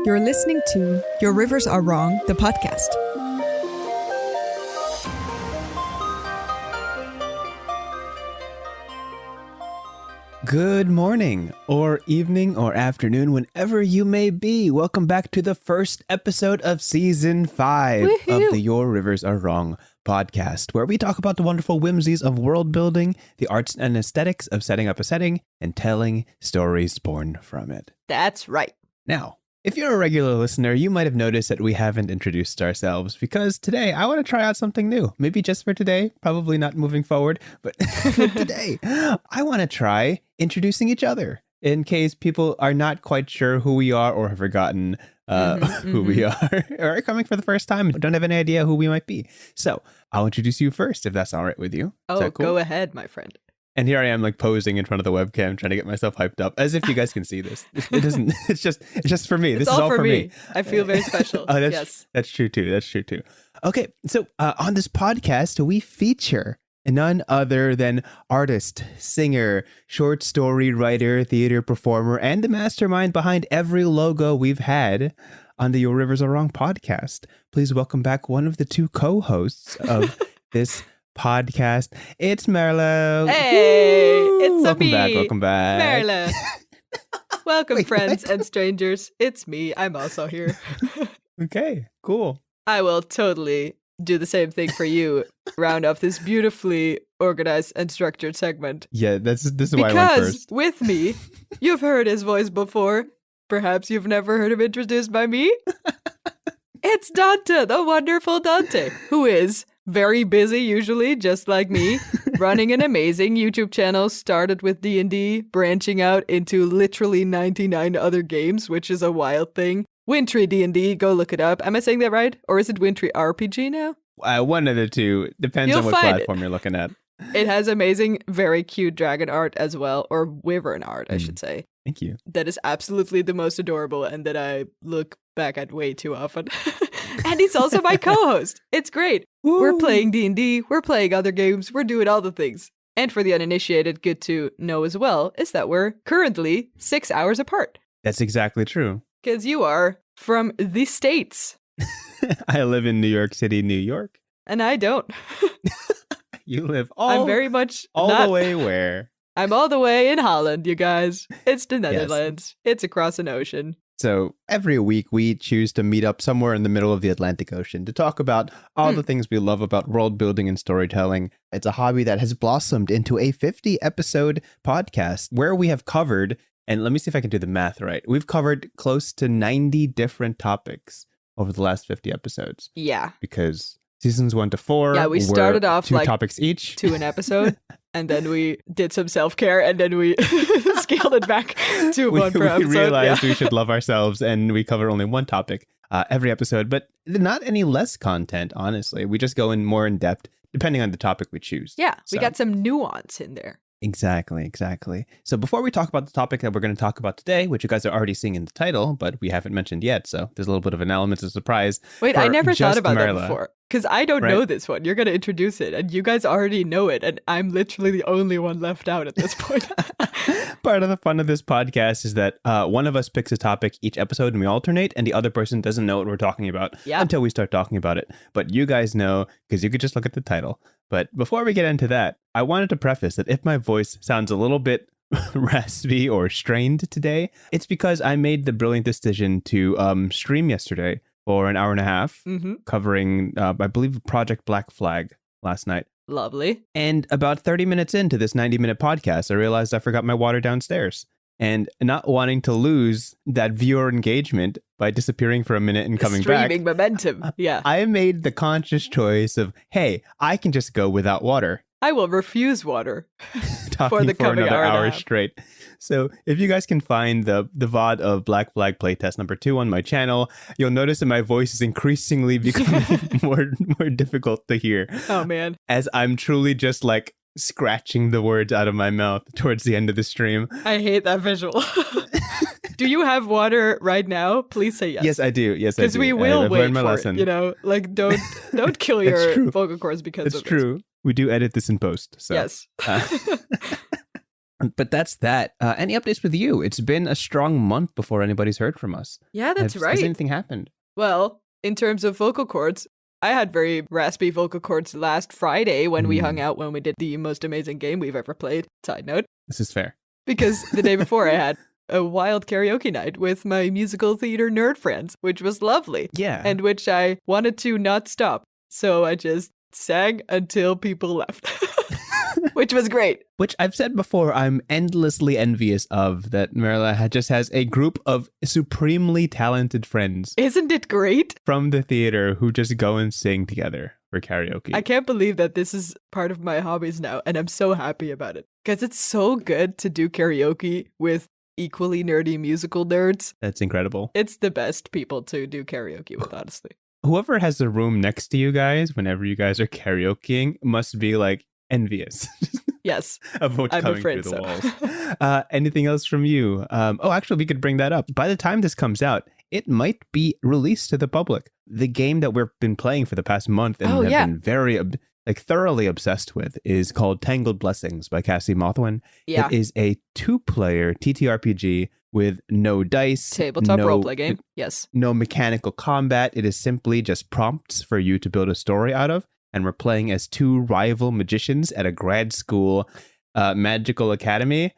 You're listening to Your Rivers Are Wrong, the podcast. Good morning, or evening, or afternoon, whenever you may be. Welcome back to the first episode of Season 5 of the Your Rivers Are Wrong podcast, where we talk about the wonderful whimsies of world building, the arts and aesthetics of setting up a setting, and telling stories born from it. That's right. Now, if you're a regular listener, you might have noticed that we haven't introduced ourselves because today I want to try out something new. Maybe just for today, probably not moving forward, but today I want to try introducing each other in case people are not quite sure who we are or have forgotten who we are or are coming for the first time and don't have any idea who we might be. So I'll introduce you first if that's all right with you. Oh, cool? Go ahead, my friend. And here I am, like, posing in front of the webcam, trying to get myself hyped up, as if you guys can see this. It doesn't. It's just for me. This is all for me. I feel very special. Yes, that's true too. That's true too. Okay, so on this podcast, we feature none other than artist, singer, short story writer, theater performer, and the mastermind behind every logo we've had on the Your Rivers Are Wrong podcast. Please welcome back one of the two co-hosts of this podcast. It's Merlo. Hey, it's welcome me. Welcome back. Merlo. Welcome, Wait, friends what? and strangers. It's me. I'm also here. Okay, cool. I will totally do the same thing for you. Round off this beautifully organized and structured segment. Yeah, this is why I went Because first. with me, you've heard his voice before. Perhaps you've never heard him introduced by me. It's Dante, the wonderful Dante, who is very busy, usually, just like me, running an amazing YouTube channel, started with D&D, branching out into literally 99 other games, which is a wild thing. Wintry D&D, go look it up. Am I saying that right? Or is it Wintry RPG now? One of the two. Depends You'll on what find platform you're looking at. It has amazing, very cute dragon art as well, or wyvern art, I should say. Thank you. That is absolutely the most adorable and that I look back at way too often. And he's also my co-host. It's great. Woo. We're playing D&D, we're playing other games, we're doing all the things. And for the uninitiated, good to know as well, is that we're currently 6 hours apart. That's exactly true. Because you are from the States. I live in New York City, New York. And I don't. You live I'm very much all not, the way where? I'm all the way in Holland, you guys. It's the Netherlands. It's across an ocean. So every week we choose to meet up somewhere in the middle of the Atlantic Ocean to talk about all the things we love about world building and storytelling. It's a hobby that has blossomed into a 50-episode podcast where we have covered, and let me see if I can do the math right. We've covered close to 90 different topics over the last 50 episodes. Yeah. Because seasons 1 to 4 Yeah, we started off 2 like topics each. to an episode, and then we did some self-care, and then we scaled it back to one per episode. We realized Yeah. we should love ourselves, and we cover only one topic every episode, but not any less content, honestly. We just go in more in depth, depending on the topic we choose. Yeah, we So- got some nuance in there. Exactly. So before we talk about the topic that we're going to talk about today, which you guys are already seeing in the title, but we haven't mentioned yet, so there's a little bit of an element of surprise. Wait, I for never thought just about that Marla. before. Because I don't Right. know this one. You're going to introduce it, and you guys already know it, and I'm literally the only one left out at this point. Part of the fun of this podcast is that one of us picks a topic each episode and we alternate, and the other person doesn't know what we're talking about Yeah. until we start talking about it. But you guys know because you could just look at the title. But before we get into that, I wanted to preface that if my voice sounds a little bit raspy or strained today, it's because I made the brilliant decision to stream yesterday for an hour and a half, covering, I believe, Project Black Flag last night. Lovely. And about 30 minutes into this 90-minute podcast, I realized I forgot my water downstairs. And not wanting to lose that viewer engagement by disappearing for a minute and coming back, Streaming momentum. Yeah. I made the conscious choice of, hey, I can just go without water. I will refuse water. Talking the for coming another hour and a hour half. straight. So if you guys can find the VOD of Black Flag playtest number 2 on my channel, you'll notice that my voice is increasingly becoming more difficult to hear. Oh, man. As I'm truly just like scratching the words out of my mouth towards the end of the stream. I hate that visual. Do you have water right now? Please say yes. Yes, I do. Yes, I do. Because we will I've wait learned my for lesson. it, you know? Like, don't kill It's your true. vocal cords because It's of true. We do edit this in post. So. Yes. But that's that. Any updates with you? It's been a strong month before anybody's heard from us. Yeah, that's right. Has anything happened? Well, in terms of vocal cords, I had very raspy vocal cords last Friday when we hung out when we did the most amazing game we've ever played. Side note. This is fair. Because the day before I had a wild karaoke night with my musical theater nerd friends, which was lovely. Yeah. And which I wanted to not stop. So I just sang until people left, which was great. Which I've said before, I'm endlessly envious of, that Marla just has a group of supremely talented friends. Isn't it great? From the theater who just go and sing together for karaoke. I can't believe that this is part of my hobbies now, and I'm so happy about it. Because it's so good to do karaoke with equally nerdy musical nerds. That's incredible. It's the best people to do karaoke with, honestly. Whoever has the room next to you guys, whenever you guys are karaokeing, must be like envious. Yes. Of what's I'm coming afraid through the so. walls. Anything else from you? Actually, we could bring that up. By the time this comes out, it might be released to the public. The game that we've been playing for the past month and have been very thoroughly obsessed with is called Tangled Blessings by Cassie Mothwin. Yeah. It is a 2-player TTRPG with no dice. Tabletop roleplay game. Yes. No mechanical combat. It is simply just prompts for you to build a story out of. And we're playing as 2 rival magicians at a grad school magical academy.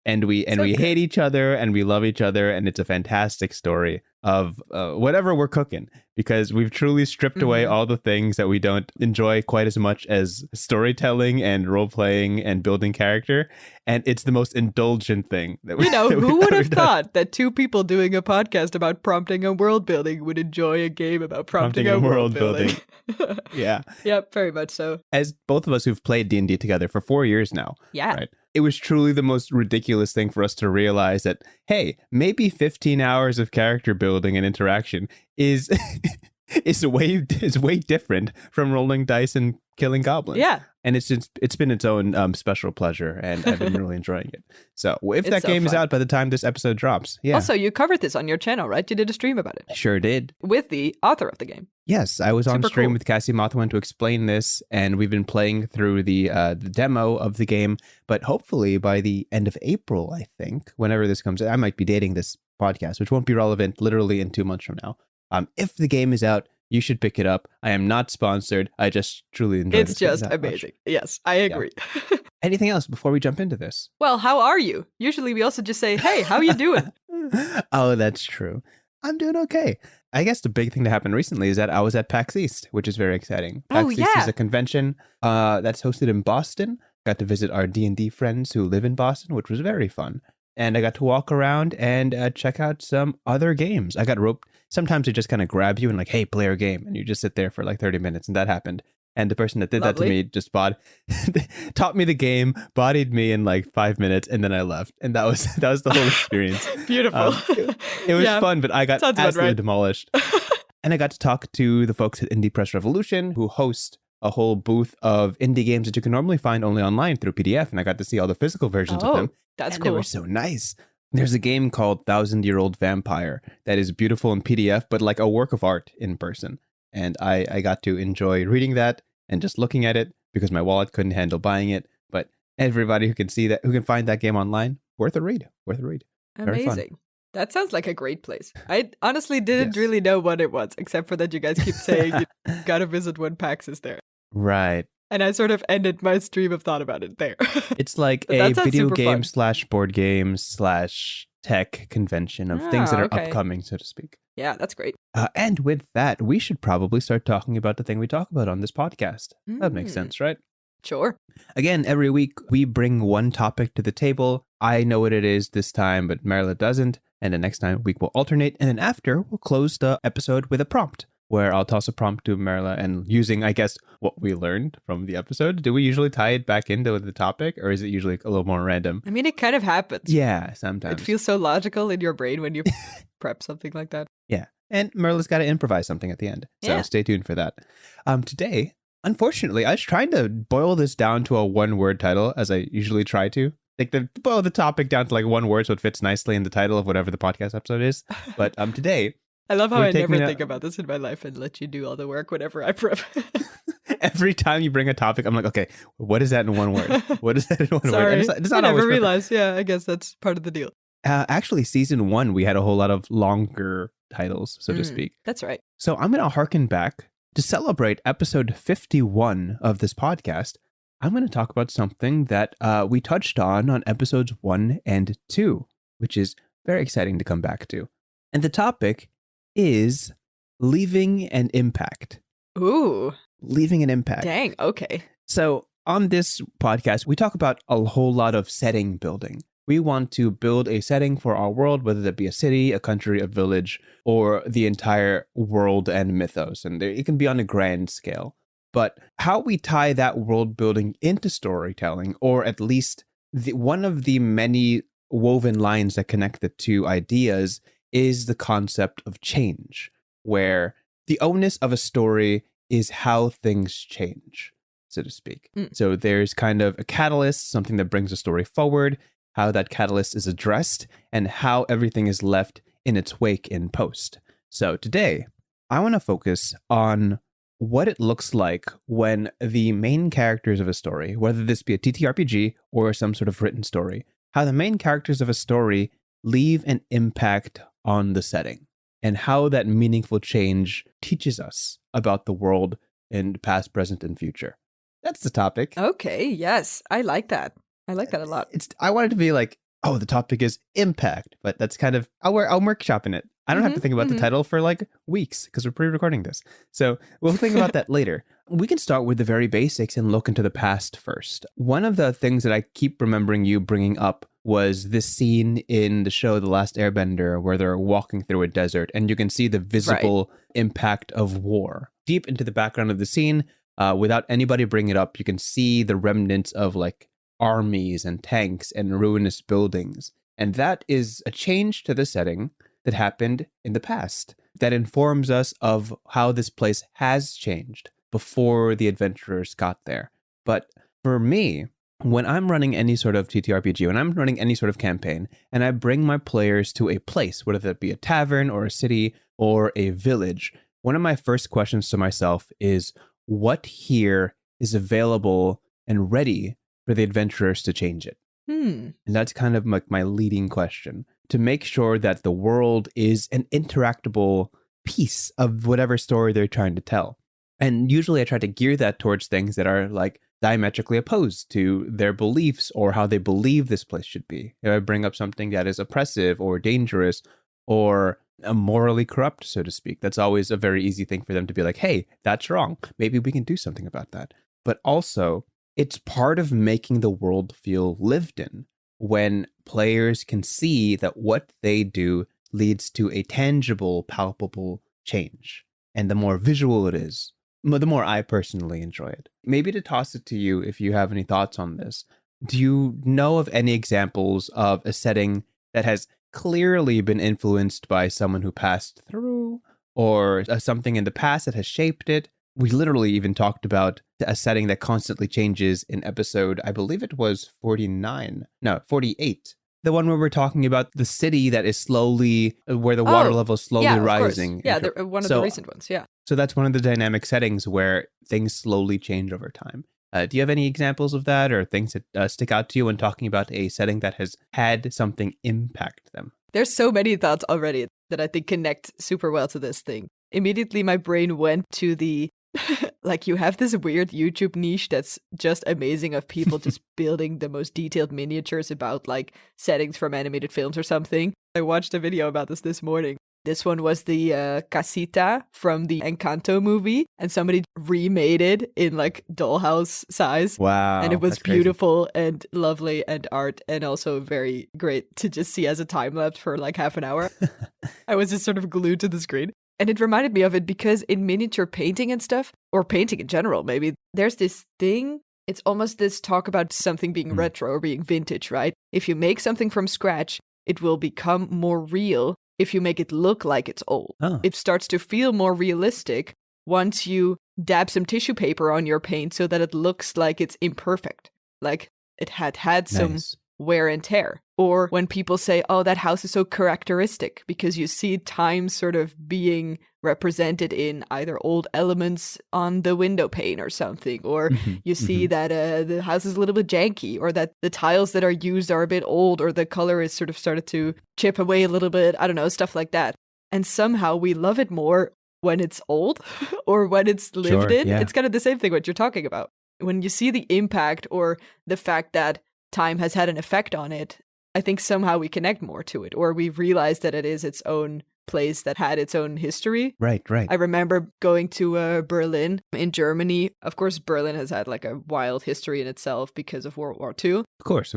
And we hate each other and we love each other. And it's a fantastic story of whatever we're cooking, because we've truly stripped away all the things that we don't enjoy quite as much as storytelling and role playing and building character. And it's the most indulgent thing that we who would have thought that 2 people doing a podcast about prompting and world building would enjoy a game about prompting and world building. Yeah. Yep, very much so. As both of us who've played D&D together for 4 years now. Yeah. Right? It was truly the most ridiculous thing for us to realize that, hey, maybe 15 hours of character building and interaction is way different from rolling dice and killing goblins. Yeah. And it's been its own special pleasure, and I've been really enjoying it. So if that game is out by the time this episode drops, yeah. Also, you covered this on your channel, right? You did a stream about it. Sure did. With the author of the game. Yes, I was on Super stream cool. with Cassie Mothwin to explain this, and we've been playing through the demo of the game. But hopefully by the end of April, I think, whenever this comes out, I might be dating this podcast, which won't be relevant literally in 2 months from now. If the game is out, you should pick it up. I am not sponsored. I just truly enjoy it. It's just amazing. Yes, I agree. Yeah. Anything else before we jump into this? Well, how are you? Usually we also just say, hey, how you doing? Oh, that's true. I'm doing okay. I guess the big thing that happened recently is that I was at PAX East, which is very exciting. PAX East is a convention that's hosted in Boston. Got to visit our D&D friends who live in Boston, which was very fun. And I got to walk around and check out some other games. I got roped. Sometimes they just kind of grab you and like, hey, play our game. And you just sit there for like 30 minutes. And that happened. And the person that did that to me just taught me the game, bodied me in like 5 minutes, and then I left. And that was the whole experience. Beautiful. It was fun, but I got absolutely demolished. And I got to talk to the folks at Indie Press Revolution, who host a whole booth of indie games that you can normally find only online through PDF. And I got to see all the physical versions of them. That's and cool. They were so nice. There's a game called 1000-Year-Old Vampire that is beautiful in PDF, but like a work of art in person. And I got to enjoy reading that and just looking at it because my wallet couldn't handle buying it. But everybody who can see that, who can find that game online, worth a read. Amazing. That sounds like a great place. I honestly didn't really know what it was, except for that you guys keep saying you gotta visit when PAX is there. Right. And I sort of ended my stream of thought about it there. It's like a video game / board game / tech convention of things that are upcoming, so to speak. Yeah, that's great. And with that, we should probably start talking about the thing we talk about on this podcast. That makes sense, right? Sure. Again, every week we bring one topic to the table. I know what it is this time, but Marla doesn't. And the next week we'll alternate. And then after, we'll close the episode with a prompt, where I'll toss a prompt to Marla and using, I guess, what we learned from the episode. Do we usually tie it back into the topic, or is it usually a little more random? I mean, it kind of happens. Yeah, sometimes. It feels so logical in your brain when you prep something like that. Yeah. And Marla's got to improvise something at the end. So stay tuned for that. Today, unfortunately, I was trying to boil this down to a one-word title, as I usually try to. Like boil the topic down to like one word so it fits nicely in the title of whatever the podcast episode is. But today... I love how I never think about this in my life and let you do all the work whenever I prep. Every time you bring a topic, I'm like, okay, what is that in one word? What is that in one word? Sorry, And it's I not always never perfect. realized. Yeah, I guess that's part of the deal. Actually, season 1, we had a whole lot of longer titles, so to speak. That's right. So I'm going to harken back to celebrate episode 51 of this podcast. I'm going to talk about something that we touched on episodes 1 and 2, which is very exciting to come back to. And the topic is leaving an impact. Ooh, Leaving an impact. dang. Okay. So on this podcast, we talk about a whole lot of setting building. We want to build a setting for our world, whether that be a city, a country, a village, or the entire world and mythos. And it can be on a grand scale. But how we tie that world building into storytelling, or at least one of the many woven lines that connect the two ideas, is the concept of change, where the onus of a story is how things change, so to speak. So there's kind of a catalyst, something that brings a story forward, how that catalyst is addressed, and how everything is left in its wake in post. So today, I want to focus on what it looks like when the main characters of a story, whether this be a TTRPG or some sort of written story, how the main characters of a story leave an impact on the setting, and how that meaningful change teaches us about the world in past, present, and future. That's the topic. Okay. Yes, I like that. I like that a lot. I wanted to be like, oh, the topic is impact, but that's kind of, I'm workshopping it. I don't have to think about the title for like weeks because we're pre-recording this. So we'll think about that later. We can start with the very basics and look into the past first. One of the things that I keep remembering you bringing up was this scene in the show The Last Airbender where they're walking through a desert and you can see the visible impact of war. Deep into the background of the scene, without anybody bringing it up, you can see the remnants of like armies and tanks and ruinous buildings. And that is a change to the setting that happened in the past that informs us of how this place has changed before the adventurers got there. But for me, when I'm running any sort of TTRPG, when I'm running any sort of campaign, and I bring my players to a place, whether that be a tavern or a city or a village, one of my first questions to myself is, what here is available and ready for the adventurers to change it? And that's kind of like my leading question, to make sure that the world is an interactable piece of whatever story they're trying to tell. And usually I try to gear that towards things that are like diametrically opposed to their beliefs or how they believe this place should be. If I bring up something that is oppressive or dangerous or morally corrupt, so to speak, that's always a very easy thing for them to be like, hey, that's wrong. Maybe we can do something about that. But also, it's part of making the world feel lived in when players can see that what they do leads to a tangible, palpable change. And the more visual it is, the more I personally enjoy it. Maybe to toss it to you if you have any thoughts on this. Do you know of any examples of a setting that has clearly been influenced by someone who passed through, or something in the past that has shaped it? We literally even talked about a setting that constantly changes in episode, I believe it was 48. The one where we're talking about the city that is slowly, where the water level is slowly rising. Yeah, one of the recent ones, yeah. So that's one of the dynamic settings where things slowly change over time. Do you have any examples of that or things that stick out to you when talking about a setting that has had something impact them? There's so many thoughts already that I think connect super well to this thing. Immediately my brain went to the like, you have this weird YouTube niche that's just amazing of people just building the most detailed miniatures about like settings from animated films or something. I watched a video about this morning. This one was the casita from the Encanto movie, and somebody remade it in like dollhouse size. Wow. And it was beautiful and lovely and art, and also very great to just see as a time lapse for like half an hour. I was just sort of glued to the screen. And it reminded me of it because in miniature painting and stuff, or painting in general, maybe, there's this thing. It's almost this talk about something being retro or being vintage, right? If you make something from scratch, it will become more real if you make it look like it's old. It starts to feel more realistic once you dab some tissue paper on your paint so that it looks like it's imperfect, like it had some wear and tear. Or when people say, oh, that house is so characteristic, because you see time sort of being represented in either old elements on the window pane or something, or you see that the house is a little bit janky, or that the tiles that are used are a bit old, or the color is sort of started to chip away a little bit. I don't know, stuff like that. And somehow we love it more when it's old or when it's lived in. Yeah. It's kind of the same thing what you're talking about. When you see the impact or the fact that time has had an effect on it, I think somehow we connect more to it, or we realize that it is its own place that had its own history. Right. I remember going to Berlin in Germany. Of course, Berlin has had like a wild history in itself because of World War II. Of course.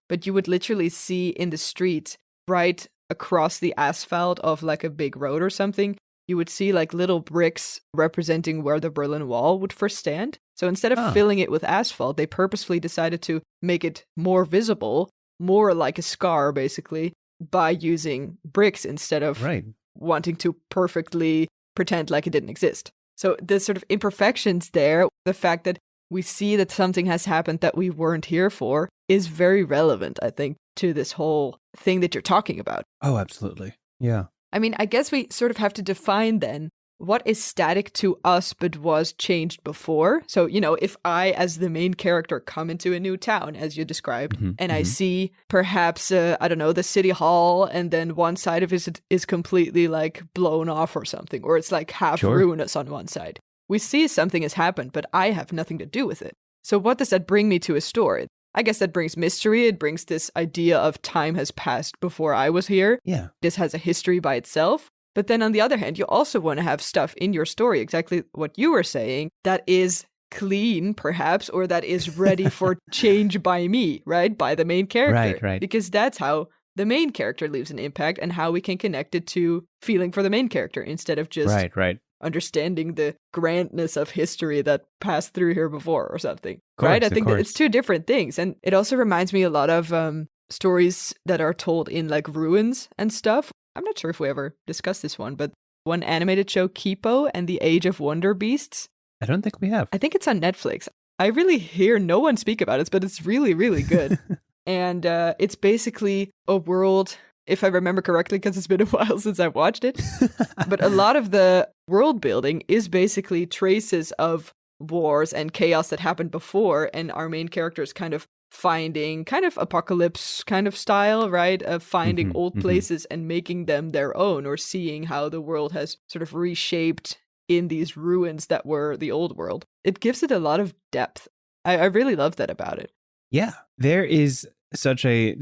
But you would literally see in the street, right across the asphalt of like a big road or something, you would see like little bricks representing where the Berlin Wall would first stand. So instead of filling it with asphalt, they purposefully decided to make it more visible, more like a scar, basically, by using bricks instead of wanting to perfectly pretend like it didn't exist. So the sort of imperfections there, the fact that we see that something has happened that we weren't here for, is very relevant, I think, to this whole thing that you're talking about. Oh, absolutely. Yeah. I mean, I guess we sort of have to define then what is static to us but was changed before. So, you know, if I, as the main character, come into a new town, as you described, and I see perhaps, I don't know, the city hall, and then one side of it is completely like blown off or something, or it's like half ruinous on one side. We see something has happened, but I have nothing to do with it. So what does that bring me to a store? I guess that brings mystery. It brings this idea of time has passed before I was here. Yeah. This has a history by itself. But then on the other hand, you also want to have stuff in your story, exactly what you were saying, that is clean, perhaps, or that is ready for change by me, right? By the main character. Right. Because that's how the main character leaves an impact and how we can connect it to feeling for the main character instead of just understanding the grandness of history that passed through here before or something. Right? I think that it's two different things. And it also reminds me a lot of stories that are told in like ruins and stuff. I'm not sure if we ever discussed this one, but one animated show, Kipo and the Age of Wonder Beasts. I don't think we have. I think it's on Netflix. I really hear no one speak about it, but it's really, really good. And it's basically a world, if I remember correctly, because it's been a while since I watched it. But a lot of the world building is basically traces of wars and chaos that happened before, and our main characters kind of finding kind of apocalypse kind of style, right? Of finding old places and making them their own, or seeing how the world has sort of reshaped in these ruins that were the old world. It gives it a lot of depth. I really love that about it. Yeah. There's such a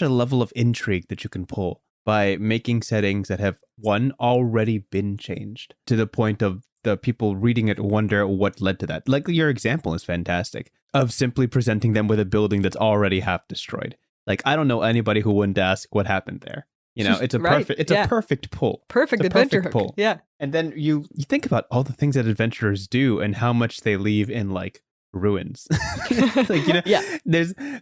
level of intrigue that you can pull by making settings that have already been changed to the point of the people reading it wonder what led to that. Like your example is fantastic of simply presenting them with a building that's already half destroyed. Like, I don't know anybody who wouldn't ask what happened there. You know, it's a a perfect pull. Perfect adventure hook. Pull. Yeah. And then you think about all the things that adventurers do and how much they leave in like ruins. Like, you know,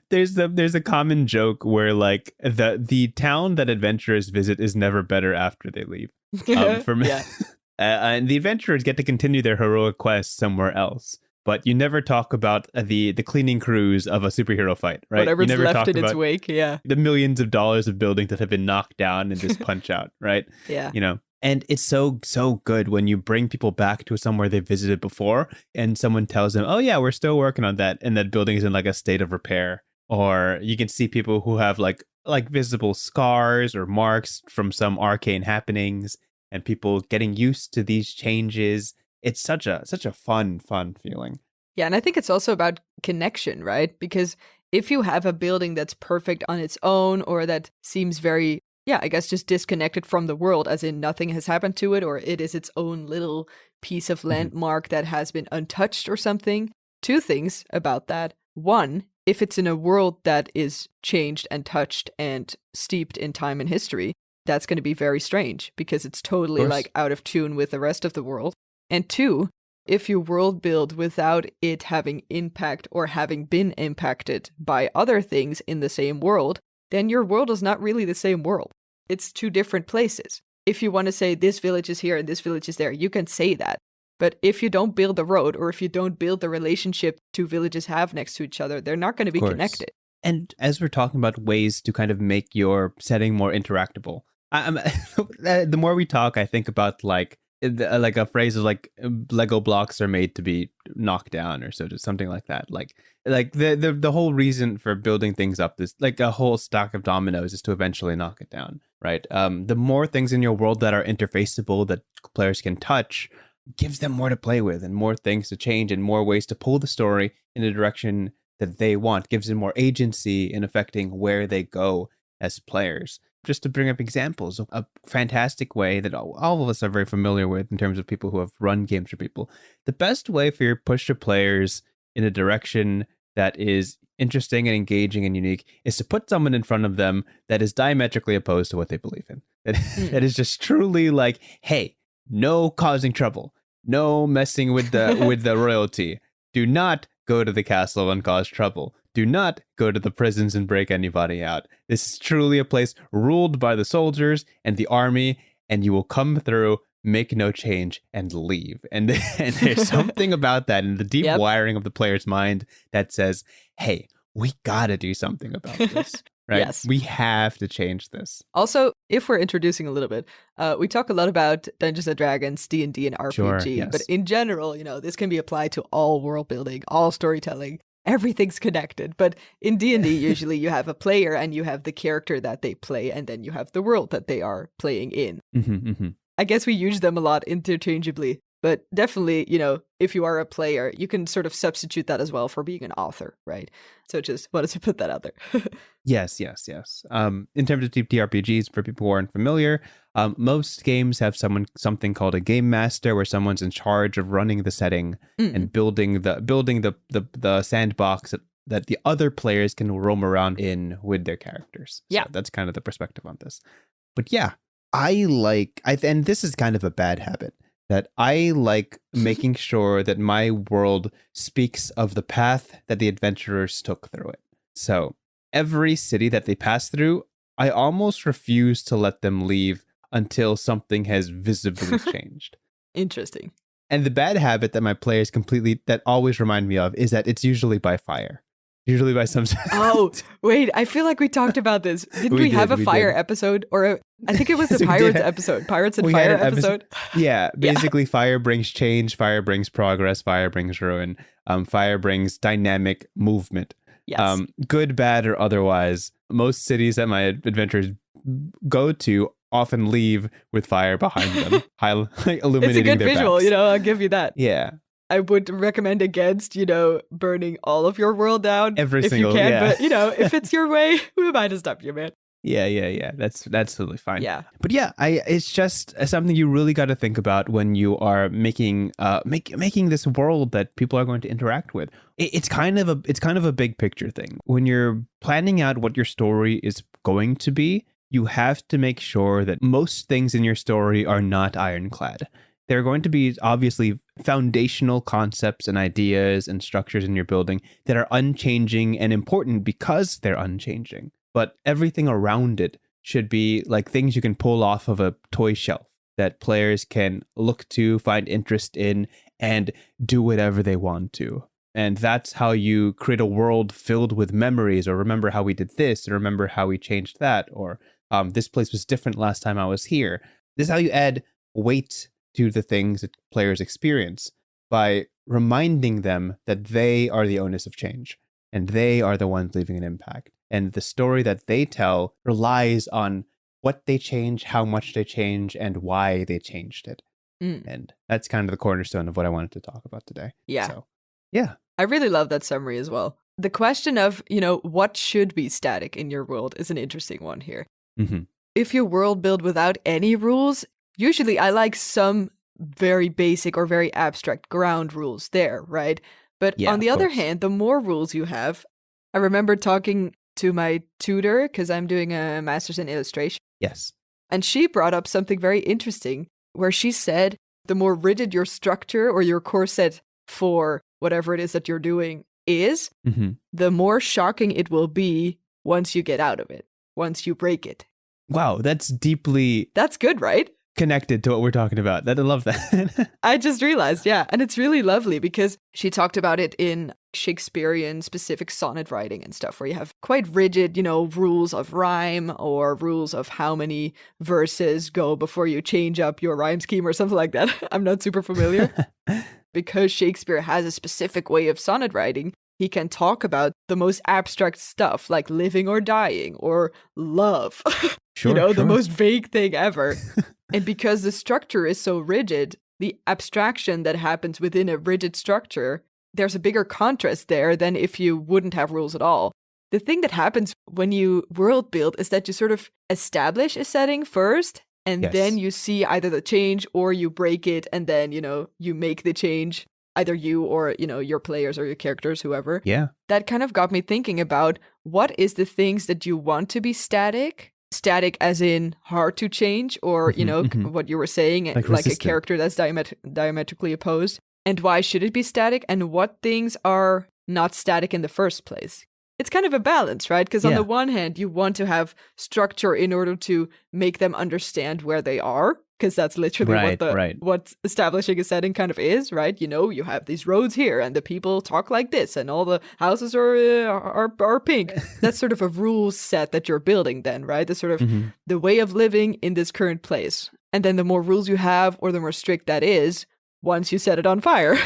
there's a common joke where like the town that adventurers visit is never better after they leave. For me. And the adventurers get to continue their heroic quest somewhere else. But you never talk about the cleaning crews of a superhero fight, right? Whatever's you never left talk in about its wake, the millions of dollars of buildings that have been knocked down in this punch out, right? Yeah. You know, and it's so good when you bring people back to somewhere they visited before and someone tells them, oh yeah, we're still working on that. And that building is in like a state of repair. Or you can see people who have like visible scars or marks from some arcane happenings, and people getting used to these changes. It's such a fun feeling. Yeah, and I think it's also about connection, right? Because if you have a building that's perfect on its own, or that seems very, I guess just disconnected from the world, as in nothing has happened to it, or it is its own little piece of landmark that has been untouched or something. Two things about that. One, if it's in a world that is changed and touched and steeped in time and history, that's going to be very strange because it's totally like out of tune with the rest of the world. And two, if you world build without it having impact or having been impacted by other things in the same world, then your world is not really the same world. It's two different places. If you want to say this village is here and this village is there, you can say that. But if you don't build the road, or if you don't build the relationship two villages have next to each other, they're not going to be connected. And as we're talking about ways to kind of make your setting more interactable, the more we talk, I think about like like a phrase is like Lego blocks are made to be knocked down or so, just something like that. Like the whole reason for building things up is like a whole stack of dominoes is to eventually knock it down, right? The more things in your world that are interfaceable that players can touch gives them more to play with and more things to change and more ways to pull the story in a direction that they want, gives them more agency in affecting where they go as players. Just to bring up examples, a fantastic way that all of us are very familiar with in terms of people who have run games for people. The best way for your push your players in a direction that is interesting and engaging and unique is to put someone in front of them that is diametrically opposed to what they believe in. That is just truly like, hey, no causing trouble, no messing with the royalty. Do not go to the castle and cause trouble. Do not go to the prisons and break anybody out. This is truly a place ruled by the soldiers and the army, and you will come through, make no change, and leave. And there's something about that in the deep wiring of the player's mind that says, hey, we gotta do something about this. Right? Yes. We have to change this. Also, if we're introducing a little bit, we talk a lot about Dungeons & Dragons, D&D, and RPG. Sure, yes. But in general, this can be applied to all world building, all storytelling. Everything's connected. But in D&D, usually you have a player and you have the character that they play, and then you have the world that they are playing in. I guess we use them a lot interchangeably. But definitely, if you are a player, you can sort of substitute that as well for being an author, right? So just wanted to put that out there. Yes. In terms of TTRPGs, for people who aren't familiar, most games have something called a game master, where someone's in charge of running the setting and building the sandbox that the other players can roam around in with their characters. Yeah, so that's kind of the perspective on this. But yeah, and this is kind of a bad habit, that I like making sure that my world speaks of the path that the adventurers took through it. So every city that they pass through, I almost refuse to let them leave until something has visibly changed. Interesting. And the bad habit that my players that always remind me of is that it's usually by fire. Usually by some... Oh, wait, I feel like we talked about this. Didn't we have a fire episode? I think it was the Pirates episode. Pirates and Fire episode. Yeah, basically fire brings change, fire brings progress, fire brings ruin, fire brings dynamic movement. Yes. Good, bad, or otherwise, most cities that my adventurers go to often leave with fire behind them, illuminating it's a good their visual, backs. I'll give you that. Yeah. I would recommend against, burning all of your world down if single, you can. yeah. But, if it's your way, who am I to stop you, man? Yeah. That's totally fine. Yeah. But yeah, it's just something you really got to think about when you are making this world that people are going to interact with. It's kind of a big picture thing. When you're planning out what your story is going to be, you have to make sure that most things in your story are not ironclad. There are going to be obviously foundational concepts and ideas and structures in your building that are unchanging and important because they're unchanging. But everything around it should be like things you can pull off of a toy shelf that players can look to, find interest in, and do whatever they want to. And that's how you create a world filled with memories, or remember how we did this, or remember how we changed that, or this place was different last time I was here. This is how you add weight to the things that players experience by reminding them that they are the onus of change and they are the ones leaving an impact. And the story that they tell relies on what they change, how much they change, and why they changed it. And that's kind of the cornerstone of what I wanted to talk about today. Yeah. So, yeah. I really love that summary as well. The question of, what should be static in your world is an interesting one here. Mm-hmm. If you world build without any rules, usually I like some very basic or very abstract ground rules there, right? But on the other hand, the more rules you have, I remember talking to my tutor because I'm doing a master's in illustration. Yes. And she brought up something very interesting where she said the more rigid your structure or your core set for whatever it is that you're doing is, the more shocking it will be once you get out of it, once you break it. Wow, that's good, right? connected to what we're talking about. I love that. I just realized, yeah. And it's really lovely because she talked about it in Shakespearean specific sonnet writing and stuff, where you have quite rigid, rules of rhyme or rules of how many verses go before you change up your rhyme scheme or something like that. I'm not super familiar. Because Shakespeare has a specific way of sonnet writing, he can talk about the most abstract stuff like living or dying or love. Sure, the most vague thing ever. And because the structure is so rigid, the abstraction that happens within a rigid structure, there's a bigger contrast there than if you wouldn't have rules at all. The thing that happens when you world build is that you sort of establish a setting first, and then you see either the change or you break it, and then, you make the change, either you or, your players or your characters, whoever. Yeah. That kind of got me thinking about what is the things that you want to be static? Static as in hard to change, or, what you were saying, like a character that's diametrically opposed. And why should it be static? And what things are not static in the first place? It's kind of a balance, right? Because on the one hand, you want to have structure in order to make them understand where they are, because that's literally what establishing a setting kind of is, right? You have these roads here, and the people talk like this, and all the houses are pink. That's sort of a rule set that you're building then, right? The sort of the way of living in this current place. And then the more rules you have, or the more strict that is, once you set it on fire.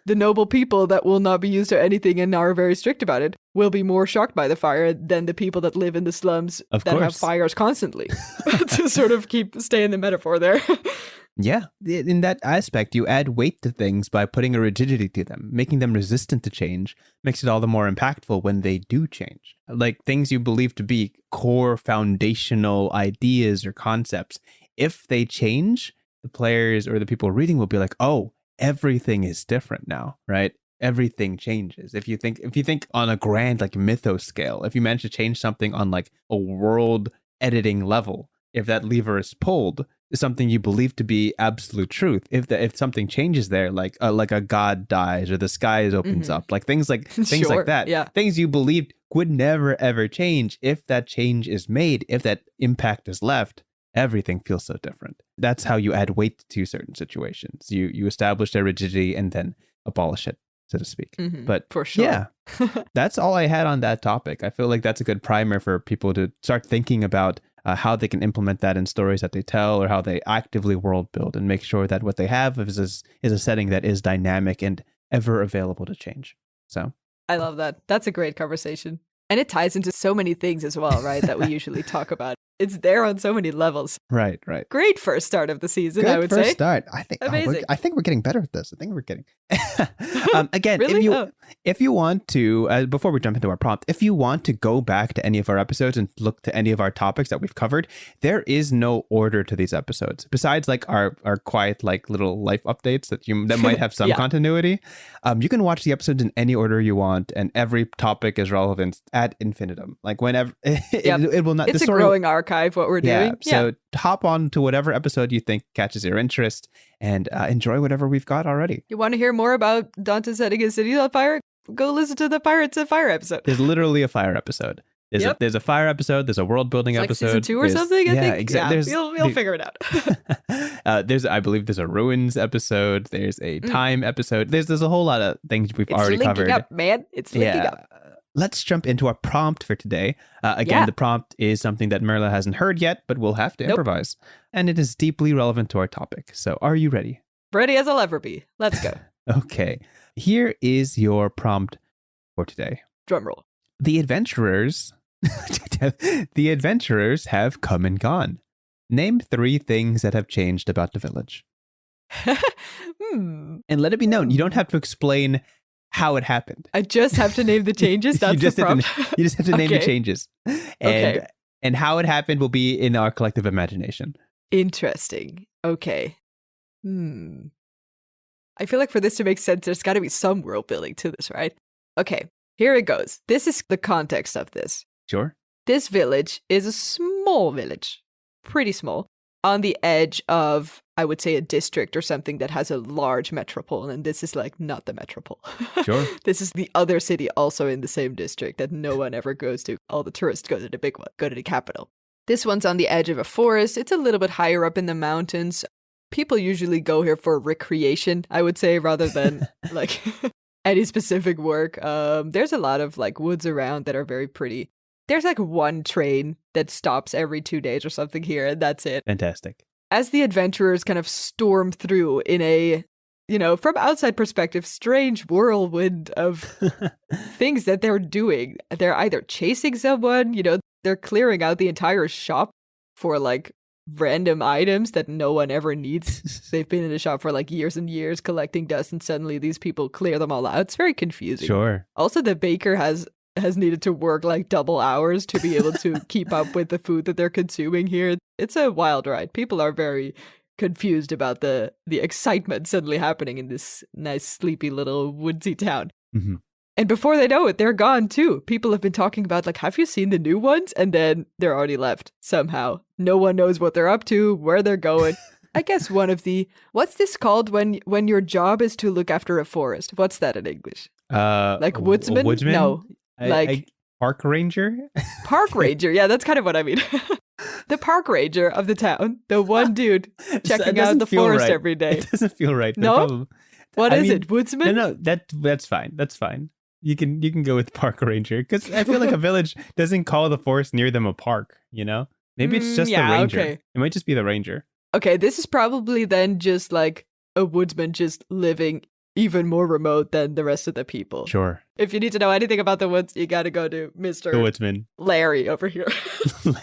The noble people that will not be used to anything and are very strict about it will be more shocked by the fire than the people that live in the slums have fires constantly. To sort of stay in the metaphor there. Yeah, in that aspect, you add weight to things by putting a rigidity to them, making them resistant to change, makes it all the more impactful when they do change. Like things you believe to be core foundational ideas or concepts, if they change, the players or the people reading will be like, oh, everything is different now, right? Everything changes. If you think on a grand like mythos scale, if you manage to change something on like a world editing level, if that lever is pulled, something you believe to be absolute truth. If something changes there, like a god dies or the skies opens up, like things like that, things you believed would never ever change. If that change is made, if that impact is left, everything feels so different. That's how you add weight to certain situations. You establish their rigidity and then abolish it, so to speak. But for sure. Yeah, that's all I had on that topic. I feel like that's a good primer for people to start thinking about how they can implement that in stories that they tell, or how they actively world build and make sure that what they have is a setting that is dynamic and ever available to change. So I love that. That's a great conversation. And it ties into so many things as well, right? That we usually talk about. It's there on so many levels. Right. Great first start of the season, Good I would first say. Start. I think amazing. I think we're getting better at this. I think we're getting. Again, really? if you want to, before we jump into our prompt, if you want to go back to any of our episodes and look to any of our topics that we've covered, there is no order to these episodes. Besides, like our quiet, like little life updates that might have some continuity. You can watch the episodes in any order you want, and every topic is relevant ad infinitum. Like whenever it will not. It's a growing archive. What we're doing. So hop on to whatever episode you think catches your interest and enjoy whatever we've got already. You want to hear more about Dante setting his city on fire? Go listen to the Pirates of Fire episode. There's literally a fire episode. There's a fire episode. There's a world building episode. Season 2 or something. I think. Exactly. Yeah, you'll figure it out. I believe there's a ruins episode. There's a time episode. There's a whole lot of things we've already covered. It's linking up, man. It's linking up. Let's jump into our prompt for today. The prompt is something that Merla hasn't heard yet, but we'll have to improvise. And it is deeply relevant to our topic. So are you ready? Ready as I'll ever be. Let's go. Okay. Here is your prompt for today. Drum roll. The adventurers have come and gone. Name 3 things that have changed about the village. And let it be known, you don't have to explain how it happened. I just have to name the changes. That's the prompt. You just have to name the changes. And how it happened will be in our collective imagination. Interesting. Okay. I feel like for this to make sense, there's got to be some world building to this, right? Okay, here it goes. This is the context of this. Sure. This village is a small village, pretty small, on the edge of, I would say, a district or something that has a large metropole, and this is like not the metropole. Sure. This is the other city also in the same district that no one ever goes to. All the tourists go to the big one, go to the capital. This one's on the edge of a forest. It's a little bit higher up in the mountains. People usually go here for recreation, I would say, rather than like any specific work. There's a lot of like woods around that are very pretty. There's like one train that stops every 2 days or something here, and that's it. Fantastic. As the adventurers kind of storm through in a, from outside perspective, strange whirlwind of things that they're doing. They're either chasing someone, they're clearing out the entire shop for like random items that no one ever needs. They've been in the shop for like years and years collecting dust, and suddenly these people clear them all out. It's very confusing. Sure. Also, the baker has needed to work like double hours to be able to keep up with the food that they're consuming here. It's a wild ride. People are very confused about the excitement suddenly happening in this nice, sleepy little woodsy town. Mm-hmm. And before they know it, they're gone too. People have been talking about like, have you seen the new ones? And then they're already left somehow. No one knows what they're up to, where they're going. I guess one of the, what's this called when your job is to look after a forest? What's that in English? Like woodsman? Woodsman? No. Park ranger? Park ranger. Yeah, that's kind of what I mean. The park ranger of the town. The one dude checking out the forest right. every day. It doesn't feel right. No? What is it? Woodsman? No, that's fine. That's fine. You can go with park ranger, because I feel like a village doesn't call the forest near them a park, Maybe it's just the ranger. Okay. It might just be the ranger. Okay, this is probably then just like a woodsman just living even more remote than the rest of the people. Sure. If you need to know anything about the woods, you got to go to Mr. The woodsman. Larry over here.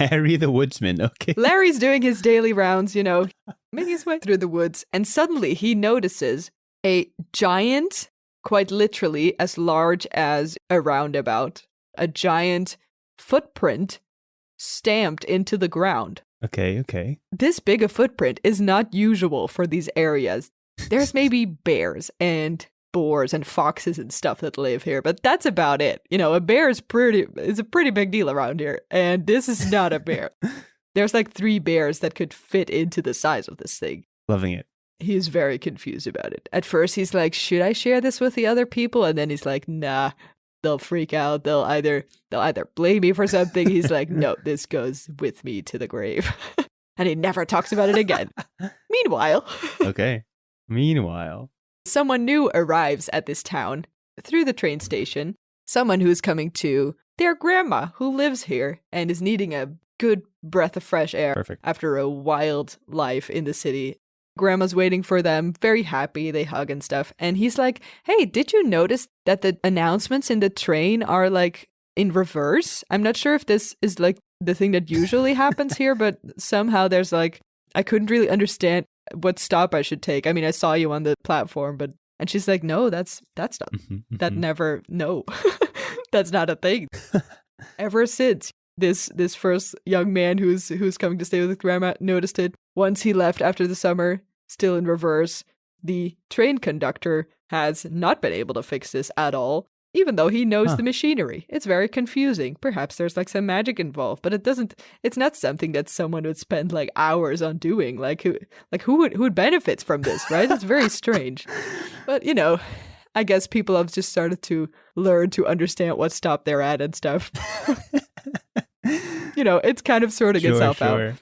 Larry the woodsman, okay. Larry's doing his daily rounds, making his way through the woods, and suddenly he notices a giant, quite literally as large as a roundabout, a giant footprint stamped into the ground. Okay. This big a footprint is not usual for these areas. There's maybe bears and boars and foxes and stuff that live here, but that's about it. A bear is a pretty big deal around here, and this is not a bear. There's like 3 bears that could fit into the size of this thing. Loving it. He's very confused about it. At first, he's like, should I share this with the other people? And then he's like, nah, they'll freak out. They'll either blame me for something. He's like, no, this goes with me to the grave. And he never talks about it again. Meanwhile, someone new arrives at this town through the train station. Someone who's coming to their grandma who lives here and is needing a good breath of fresh air. Perfect. After a wild life in the city. Grandma's waiting for them, very happy, they hug and stuff. And he's like, hey, did you notice that the announcements in the train are like in reverse? I'm not sure if this is like the thing that usually happens here, but somehow there's like, I couldn't really understand what stop I should take. I mean, I saw you on the platform, and she's like, no, that's not, that never, no, that's not a thing. Ever since this first young man who's coming to stay with grandma noticed it, once he left after the summer, still in reverse, the train conductor has not been able to fix this at all, even though he knows the machinery. It's very confusing. Perhaps there's like some magic involved, but it's not something that someone would spend like hours on doing. Who would benefit from this, right? It's very strange. But, I guess people have just started to learn to understand what stop they're at and stuff. It's kind of sorting itself out.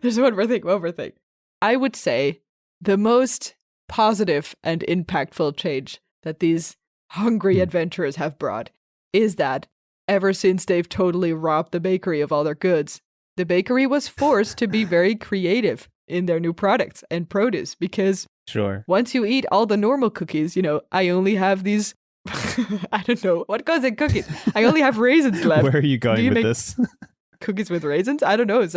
There's one more thing. I would say the most positive and impactful change that these hungry adventurers have brought is that ever since they've totally robbed the bakery of all their goods, the bakery was forced to be very creative in their new products and produce, because once you eat all the normal cookies, I only have these I don't know what goes in cookies. I only have raisins left. Where are you going with this? Cookies with raisins? I don't know.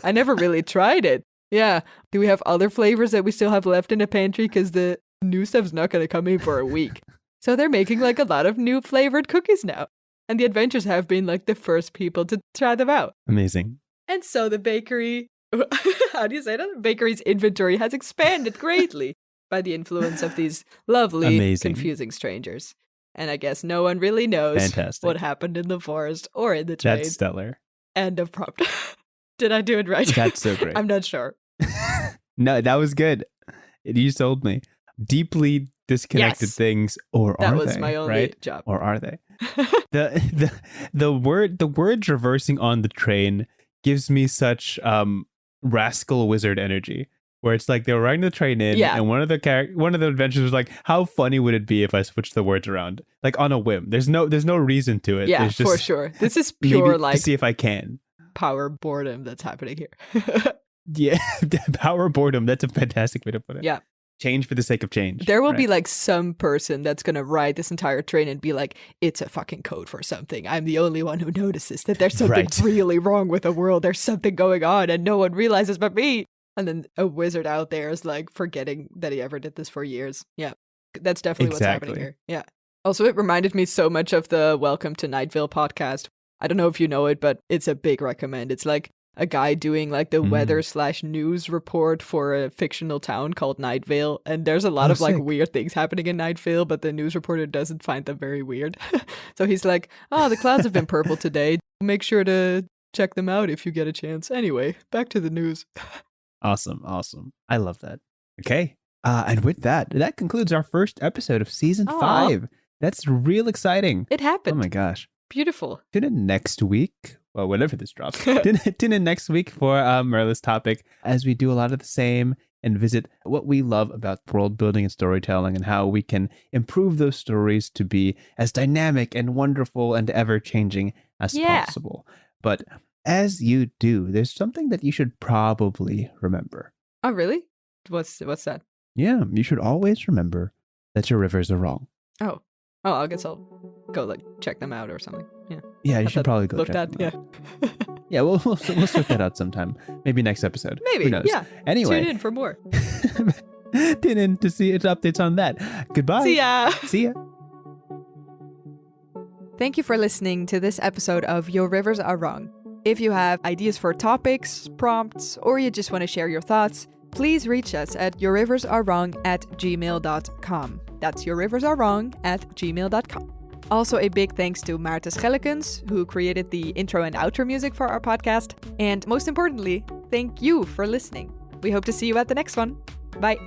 I never really tried it. Yeah. Do we have other flavors that we still have left in the pantry? Because the new stuff's not going to come in for a week. So they're making like a lot of new flavored cookies now. And the adventurers have been like the first people to try them out. Amazing. And so the bakery, how do you say that? The bakery's inventory has expanded greatly by the influence of these lovely, confusing strangers. And I guess no one really knows what happened in the forest or in the train. That's stellar. End of prompt. Did I do it right? That's so great. I'm not sure. No, that was good. You sold me. Deeply disconnected things, or are they? That was my only job. Or are they? The words reversing on the train gives me such rascal wizard energy. Where it's like they were riding the train in, Yeah. and one of the adventures was like, "How funny would it be if I switched the words around, like on a whim?" There's no reason to it. Yeah, There's just for sure. This is maybe pure to like see if I can. power boredom that's happening here. Yeah, power boredom. That's a fantastic way to put it. Yeah. Change for the sake of change. There will right? be like some person that's gonna ride this entire train and be like, it's a fucking code for something. I'm the only one who notices that there's something Right. really wrong with the world. There's something going on and no one realizes but me. And then a wizard out there is like forgetting that he ever did this for years. Yeah. That's definitely what's happening Exactly. here. Yeah. Also, it reminded me so much of the Welcome to Night Vale podcast. I don't know if you know it, but it's a big recommend. It's like a guy doing like the weather/news report for a fictional town called Night Vale. And there's a lot Oh, of like sick. weird things happening in Night Vale, but the news reporter doesn't find them very weird. So he's like, oh, the clouds have been purple today. Make sure to check them out if you get a chance. Anyway, back to the news. Awesome. I love that. Okay. And with that concludes our first episode of season Aw. 5. That's real exciting. It Oh happened. my gosh. Beautiful. Tune in next week. Well, whenever this drops. Tune in next week for Merla's topic as we do a lot of the same and visit what we love about world building and storytelling and how we can improve those stories to be as dynamic and wonderful and ever changing as Yeah. possible. But as you do, there's something that you should probably remember. Oh, really? What's that? Yeah, you should always remember that your rivers are wrong. Oh, I guess I'll go like check them out or something. Yeah. Yeah, you Have should that probably go looked check at. them Yeah. out. Yeah, we'll sort that out sometime. Maybe next episode. Maybe. Who knows? Yeah. Anyway, Tune in for more. tune in to see updates on that. Goodbye. See ya. See ya. Thank you for listening to this episode of Your Rivers Are Wrong. If you have ideas for topics, prompts, or you just want to share your thoughts, please reach us at yourriversarewrong@gmail.com. That's yourriversarewrong@gmail.com. Also, a big thanks to Maarten Schellekens, who created the intro and outro music for our podcast. And most importantly, thank you for listening. We hope to see you at the next one. Bye.